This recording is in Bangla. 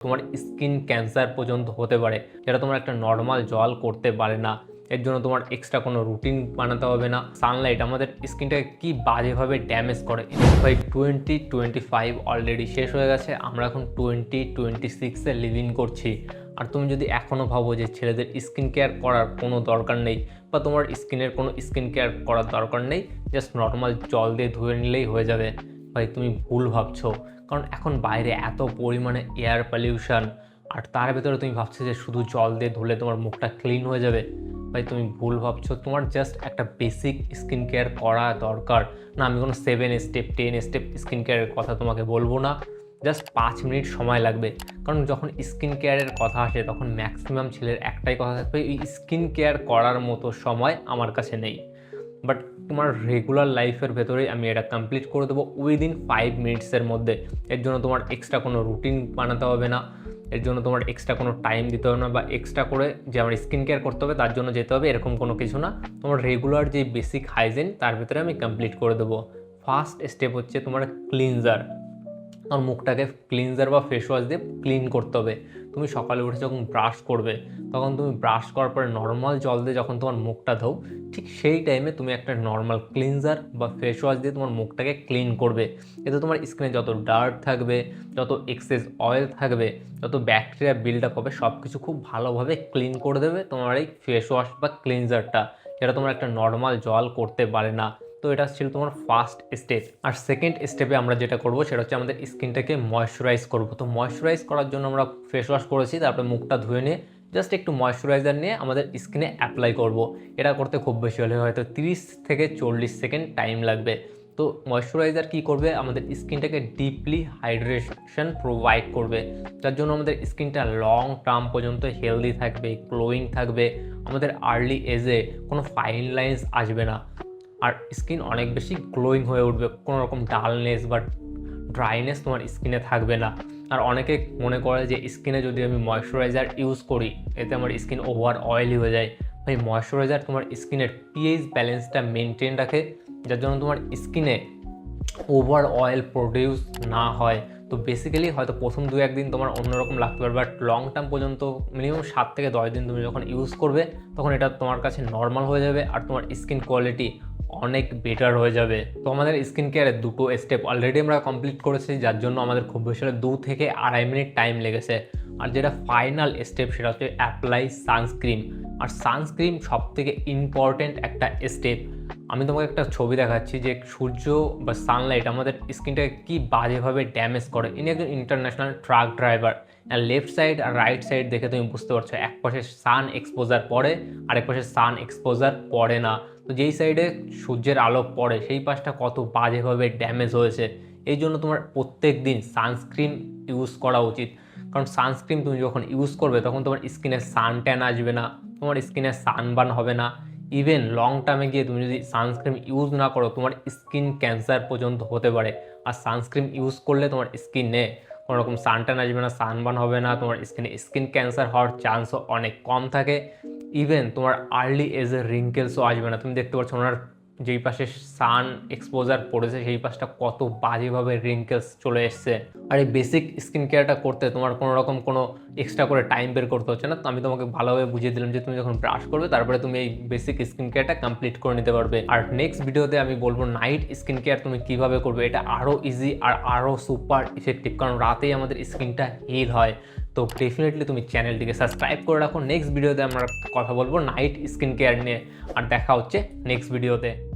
তোমার স্কিন ক্যান্সার পর্যন্ত হতে পারে, যেটা তোমার একটা নর্মাল জল করতে পারে না। এর জন্য তোমার এক্সট্রা কোনো রুটিন বানাতে হবে না। সানলাইট আমাদের স্কিনটাকে কি বাজেভাবে ড্যামেজ করে। ভাই 2025 অলরেডি শেষ হয়ে গেছে, আমরা এখন 2026-এ লিভিং করছি। আর তুমি যদি এখনও ভাবো যে ছেলেদের স্কিন কেয়ার করার কোনো দরকার নেই বা তোমার স্কিনের কোনো স্কিন কেয়ার করার দরকার নেই, জাস্ট নর্মাল জল দিয়ে ধুয়ে নিলেই হয়ে যাবে, ভাই তুমি ভুল ভাবছো। কারণ এখন বাইরে এত পরিমাণে এয়ার পলিউশন, আর তার ভেতরে তুমি ভাবছো যে শুধু জল দিয়ে ধুলে তোমার মুখটা ক্লিন হয়ে যাবে, ভাই তুমি ভুল ভাবছো। তোমার জাস্ট একটা বেসিক স্কিন কেয়ার করা দরকার। না, আমি কোনো 7 স্টেপ 10 স্টেপ স্কিন কেয়ারের কথা তোমাকে বলবো না, জাস্ট 5 মিনিট সময় লাগবে। কারণ যখন স্কিন কেয়ারের কথা আসে তখন ম্যাক্সিমাম ছেলের একটাই কথা থাকবে, এই স্কিন কেয়ার করার মতো সময় আমার কাছে নেই। বাট তোমার রেগুলার লাইফের ভেতরেই আমি এটা কমপ্লিট করে দেবো উইদিন 5 মিনিটসের মধ্যে। এর জন্য তোমার এক্সট্রা কোনো রুটিন বানাতে হবে না, এর জন্য তোমার এক্সট্রা কোনো টাইম দিতে হবে না, বা এক্সট্রা করে যে আমার স্কিন কেয়ার করতে হবে তার জন্য যেতে হবে এরকম কোনো কিছু না। তোমার রেগুলার যে বেসিক হাইজিন তার ভিতরে আমি কমপ্লিট করে দেবো। ফার্স্ট স্টেপ হচ্ছে তোমার ক্লিনজার। আর মুখটাকে ক্লিনজার বা ফেস ওয়াশ দিয়ে ক্লিন করতে হবে। তুমি সকালে উঠে যখন ব্রাশ করবে তখন তুমি ব্রাশ করার পরে নর্মাল জল দিয়ে যখন তোমার মুখটা ধোও, ঠিক সেই টাইমে তুমি একটা নর্মাল ক্লিনজার বা ফেস ওয়াশ দিয়ে তোমার মুখটাকে ক্লিন করবে। এতে তোমার স্কিনে যত ডার্ট থাকবে, যত এক্সেস অয়েল থাকবে, যত ব্যাকটেরিয়া বিল্ড আপ হবে, সব কিছু খুব ভালোভাবে ক্লিন করে দেবে তোমার এই ফেস ওয়াশ বা ক্লিনজারটা, যেটা তোমার একটা নর্মাল জল করতে পারে না। তো এটা ছিল তোমার ফার্স্ট স্টেপ। আর সেকেন্ড স্টেপে আমরা যেটা করব সেটা হচ্ছে আমাদের স্কিনটাকে ময়শ্চারাইজ করব। তো ময়শ্চারাইজ করার জন্য আমরা ফেস ওয়াশ করেছি, তারপরে মুখটা ধুয়ে নিয়ে জাস্ট একটু ময়শ্চারাইজার নিয়ে আমাদের স্কিনে অ্যাপ্লাই করব। এটা করতে খুব বেশি হলে হয়তো 30 থেকে 40 সেকেন্ড টাইম লাগবে। তো ময়শ্চারাইজার কী করবে, আমাদের স্কিনটাকে ডিপলি হাইড্রেশন প্রোভাইড করবে, যার জন্য আমাদের স্কিনটা লং টার্ম পর্যন্ত হেলদি থাকবে, গ্লোয়িং থাকবে। আমাদের আর্লি এজে কোনো ফাইন লাইন্স আসবে না, আর স্কিন অনেক বেশি গ্লোয়িং হয়ে উঠবে। কোনো রকম ডালনেস বা ড্রাইনেস তোমার স্কিনে থাকবে না। আর অনেকে মনে করে যে স্কিনে যদি আমি ময়শ্চারাইজার ইউজ করি এতে আমার স্কিন ওভার অয়েলি হয়ে যায়। ভাই ময়শ্চারাইজার তোমার স্কিনের পিএইচ ব্যালেন্সটা মেনটেন রাখে, যার জন্য তোমার স্কিনে ওভার অয়েল প্রডিউস না হয়। তো বেসিক্যালি হয়তো প্রথম 2-1 দিন তোমার অন্যরকম লাগতে পারে, বাট লং টার্ম পর্যন্ত মিনিমাম 7 থেকে 10 দিন তুমি যখন ইউজ করবে তখন এটা তোমার কাছে নর্মাল হয়ে যাবে, আর তোমার স্কিন কোয়ালিটি অনেক বেটার হয়ে যাবে। তো আমাদের স্কিন কেয়ারের দুটো স্টেপ অলরেডি আমরা কমপ্লিট করেছি, যার জন্য আমাদের খুব বেশি হলে 2 থেকে 2.5 মিনিট টাইম লেগেছে। আর যেটা ফাইনাল স্টেপ সেটা হচ্ছে অ্যাপ্লাই সানস্ক্রিন। আর সানস্ক্রিন সব থেকে ইম্পর্টেন্ট একটা স্টেপ। আমি তোমাকে একটা ছবি দেখাচ্ছি যে সূর্য বা সানলাইট আমাদের স্কিনটাকে কি বাজেভাবে ড্যামেজ করে। ইনি একজন ইন্টারন্যাশনাল ট্রাক ড্রাইভার। আর লেফট সাইড আর রাইট সাইড দেখে তুমি বুঝতে পারছো, এক পাশে সান এক্সপোজার পড়ে, আরেক পাশে সান এক্সপোজার পড়ে না। তো যেই সাইডে সূর্যের আলো পড়ে সেই পাশটা কত বাজেভাবে ড্যামেজ হয়েছে। এই জন্য তোমার প্রত্যেক দিন সানস্ক্রিন ইউজ করা উচিত। কারণ সানস্ক্রিন তুমি যখন ইউজ করবে তখন তোমার স্কিনে সান ট্যান আসবে না, তোমার স্কিনে সানবার্ন হবে না। ইভেন লং টার্মে গিয়ে তুমি যদি সানস্ক্রিন ইউজ না করো তোমার স্কিন ক্যান্সার পর্যন্ত হতে পারে। আর সানস্ক্রিন ইউজ করলে তোমার স্কিনে কোনো রকম সানটান আসবে না, সানবার্ন হবে না, তোমার স্কিনে স্কিন ক্যান্সার হওয়ার চান্সও অনেক কম থাকে। ইভেন তোমার আর্লি এজের রিঙ্কেলসও আসবে না। তুমি দেখতে পাচ্ছ ওনার যেই পাশে সান এক্সপোজার পড়েছে সেই পাশটা কত বাজেভাবে রিঙ্কেলস চলে এসছে। আর এই বেসিক স্কিন কেয়ারটা করতে তোমার কোনো রকম কোনো এক্সট্রা করে টাইম বের করতে হচ্ছে না। তো আমি তোমাকে ভালোভাবে বুঝিয়ে দিলাম যে তুমি যখন ব্রাশ করবে তারপরে তুমি এই বেসিক স্কিন কেয়ারটা কমপ্লিট করে নিতে পারবে। আর নেক্সট ভিডিওতে আমি বলবো নাইট স্কিন কেয়ার তুমি কীভাবে করবে। এটা আরও ইজি আর আরও সুপার ইফেক্টিভ, কারণ রাতেই আমাদের স্কিনটা হিল হয়। তো ডেফিনেটলি তুমি চ্যানেলটিকে সাবস্ক্রাইব করে রাখো। নেক্সট ভিডিওতে আমরা কথা বলবো নাইট স্কিন কেয়ার নিয়ে। আর দেখা হচ্ছে নেক্সট ভিডিওতে।